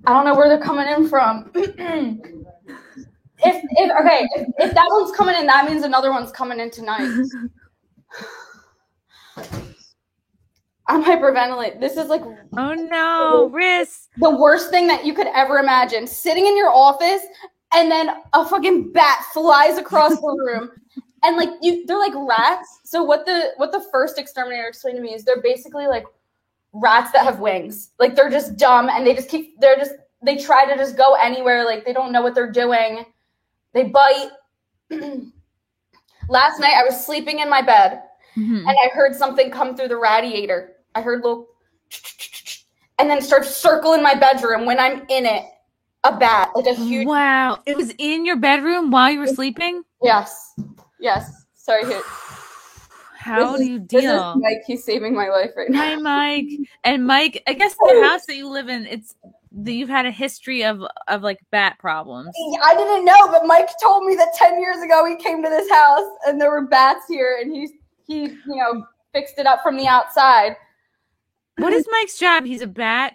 I don't know where they're coming in from. If that one's coming in, that means another one's coming in tonight. I'm hyperventilating. This is like, oh no, Riss. The worst thing that you could ever imagine. Sitting in your office and then a fucking bat flies across the room. And like they're like rats. So what the first exterminator explained to me is they're basically like rats that have wings. Like they're just dumb and they try to just go anywhere. Like they don't know what they're doing. They bite. Last night I was sleeping in my bed and I heard something come through the radiator. I heard little and then it starts circling my bedroom when I'm in it. A bat, like a huge. Wow, it was in your bedroom while you were sleeping? Yes. Sorry. How do you deal? This is Mike. He's saving my life right now. Hi, Mike. And Mike, I guess the house that you live in, you've had a history of like bat problems. I didn't know, but Mike told me that 10 years ago he came to this house and there were bats here, and he fixed it up from the outside. What is Mike's job? He's a bat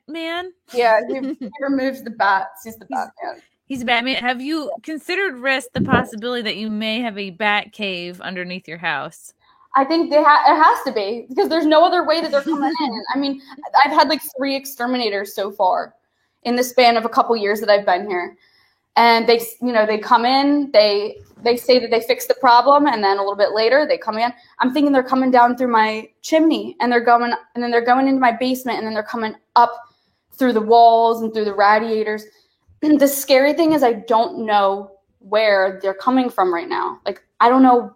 man? Yeah, he removes the bats. He's the bat man. He's a bat man. Have you considered the possibility that you may have a bat cave underneath your house? I think it has to be, because there's no other way that they're coming in. I mean, I've had like 3 exterminators so far in the span of a couple years that I've been here. And they come in, they say that they fixed the problem, and then a little bit later they come in. I'm thinking they're coming down through my chimney, and they're going into my basement, and then they're coming up through the walls and through the radiators. The scary thing is I don't know where they're coming from right now. Like, I don't know.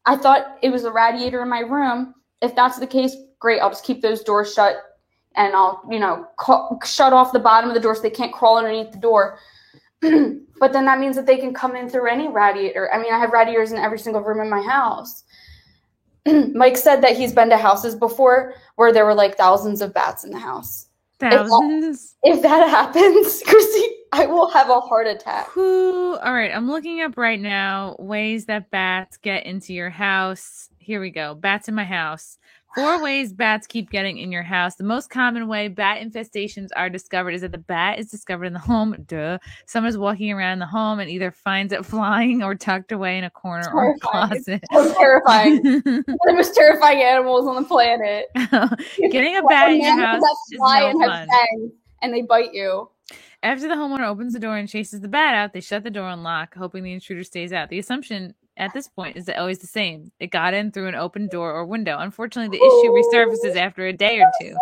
I thought it was a radiator in my room. If that's the case, great. I'll just keep those doors shut, and I'll, shut off the bottom of the door so they can't crawl underneath the door. But then that means that they can come in through any radiator. I mean, I have radiators in every single room in my house. Mike said that he's been to houses before where there were like thousands of bats in the house. Thousands? If that happens, Chrissy, I will have a heart attack. All right, I'm looking up right now ways that bats get into your house. Here we go. Bats in my house. 4 ways bats keep getting in your house. The most common way bat infestations are discovered is that the bat is discovered in the home. Duh. Someone is walking around the home and either finds it flying or tucked away in a corner or a closet. So terrifying. The most terrifying animals on the planet. Getting a bat in your house is no fun. And they bite you. After the homeowner opens the door and chases the bat out, they shut the door and lock, hoping the intruder stays out. The assumption at this point is always the same. It got in through an open door or window. Unfortunately, the issue resurfaces after a day or two.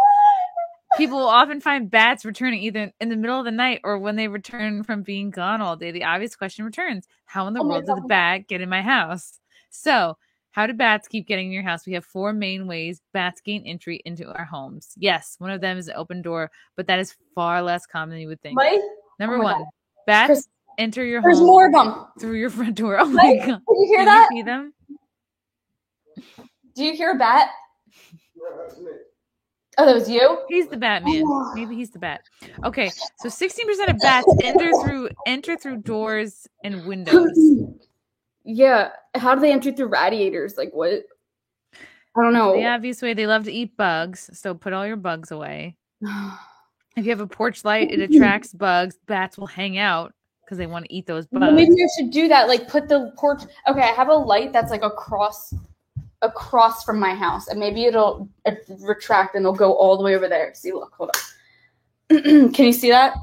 People will often find bats returning either in the middle of the night or when they return from being gone all day. The obvious question returns: how in the world did the bat get in my house? So, how do bats keep getting in your house? We have 4 main ways bats gain entry into our homes. Yes, one of them is an open door, but that is far less common than you would think. Mike? Number 1, bats enter your home. There's more of them through your front door. Oh my God! Did you hear that? You see them? Do you hear a bat? Oh, that was you? He's the Batman. Maybe he's the bat. Okay, so 16% of bats enter through doors and windows. Yeah. How do they enter through radiators? Like what? I don't know. The obvious way, they love to eat bugs, so put all your bugs away. If you have a porch light, it attracts bugs. Bats will hang out because they want to eat those bugs. Well, maybe I should do that. Like put the porch. Okay, I have a light that's like across from my house, and maybe it'll retract and it'll go all the way over there. See, look, hold on. Can you see that?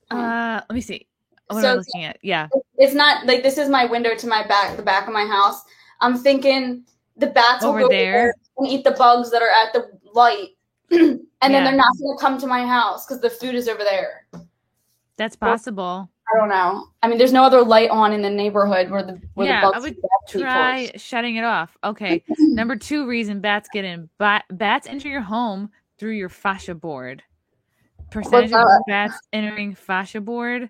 Let me see. What am I looking at? Yeah. It's not like this is my window to the back of my house. I'm thinking the bats will go there and eat the bugs that are at the light. And then they're not going to come to my house because the food is over there. That's possible. I don't know. I mean, there's no other light on in the neighborhood where the bugs. I would try shutting it off. Okay. Number 2 reason bats get in. Bats enter your home through your fascia board. Percentage of bats entering fascia board.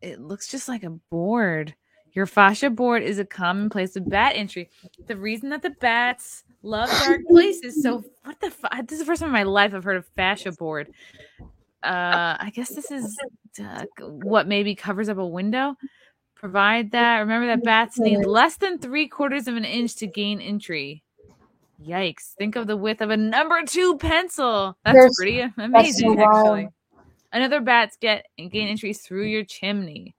It looks just like a board. Your fascia board is a common place of bat entry. The reason that the bats love dark places. So what the fuck? This is the first time in my life I've heard of fascia board. I guess this is what maybe covers up a window. Provide that. Remember that bats need less than 3/4 of an inch to gain entry. Yikes. Think of the width of a number 2 pencil. There's- That's pretty amazing, so wild. actually. Another bats gain entries through your chimney.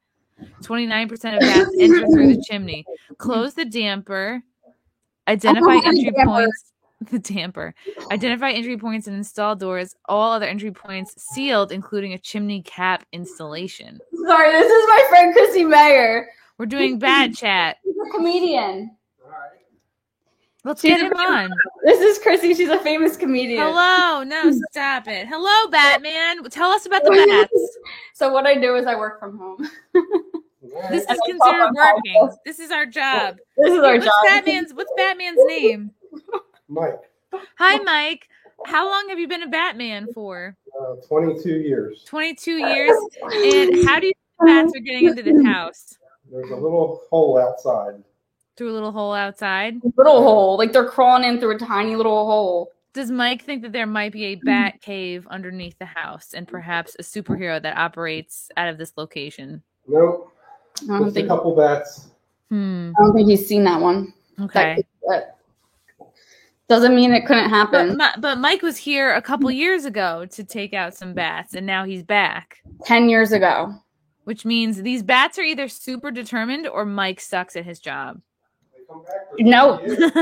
29% of bats enter through the chimney. Close the damper. Identify entry points. The damper. Identify entry points and install doors. All other entry points sealed, including a chimney cap installation. Sorry, this is my friend Chrissy Mayer. We're doing bat chat. She's a comedian. Let's get him on. This is Chrissy. She's a famous comedian. Hello. No, stop it. Hello, Batman. Tell us about the bats. So what I do is I work from home. This is considered working. This is our job. This is our job. What's Batman's name? Mike. Hi, Mike. How long have you been a Batman for? 22 years. 22 years. And how do you think the bats are getting into this house? There's a little hole outside. Through a little hole outside? Little hole. Like they're crawling in through a tiny little hole. Does Mike think that there might be a bat cave underneath the house and perhaps a superhero that operates out of this location? Nope. I don't Just think a couple bats. I don't think he's seen that one. Okay. That doesn't mean it couldn't happen. But Mike was here a couple years ago to take out some bats, and now he's back. 10 years ago. Which means these bats are either super determined or Mike sucks at his job. They come back for No. 20 years.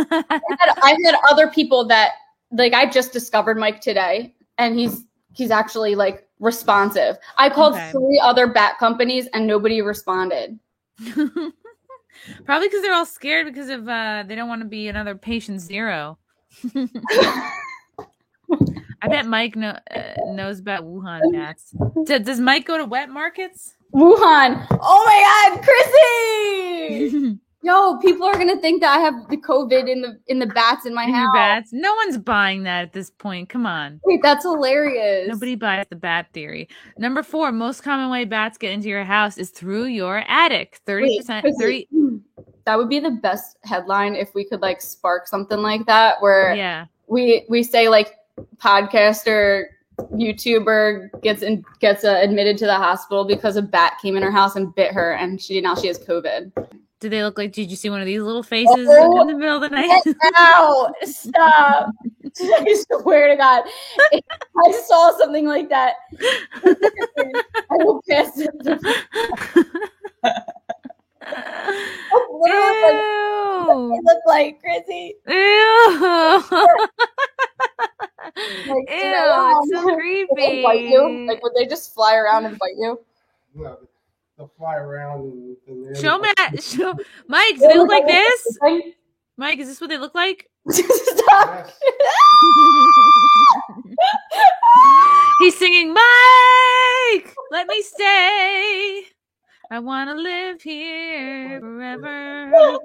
I've had other people that, like, I just discovered Mike today, and he's actually, like, responsive. I called 3 other bat companies, and nobody responded. Probably because they're all scared because of they don't want to be another patient zero. I bet Mike knows about Wuhan bats. Does Mike go to wet markets? Wuhan. Oh my God, Chrissy! Yo, people are gonna think that I have the COVID in the bats in my house. Your bats? No one's buying that at this point. Come on. Wait, that's hilarious. Nobody buys the bat theory. Number 4, most common way bats get into your house is through your attic. 30%. Wait, that would be the best headline if we could like spark something like that, where we say like podcaster, YouTuber gets admitted to the hospital because a bat came in her house and bit her, and now she has COVID. Do they look like? Did you see one of these little faces in the middle of the night? Ow! Stop! I swear to God, if I saw something like that, I will piss. Ew. They look like Chrissy. Ew. Like, Ew, it's so creepy. Would they bite you? Like, would they just fly around and bite you? No, they'll fly around. And Show Mike, do they look like this? Mike, is this what they look like? Stop. Yes. He's singing, Mike, let me stay. I want to live here forever.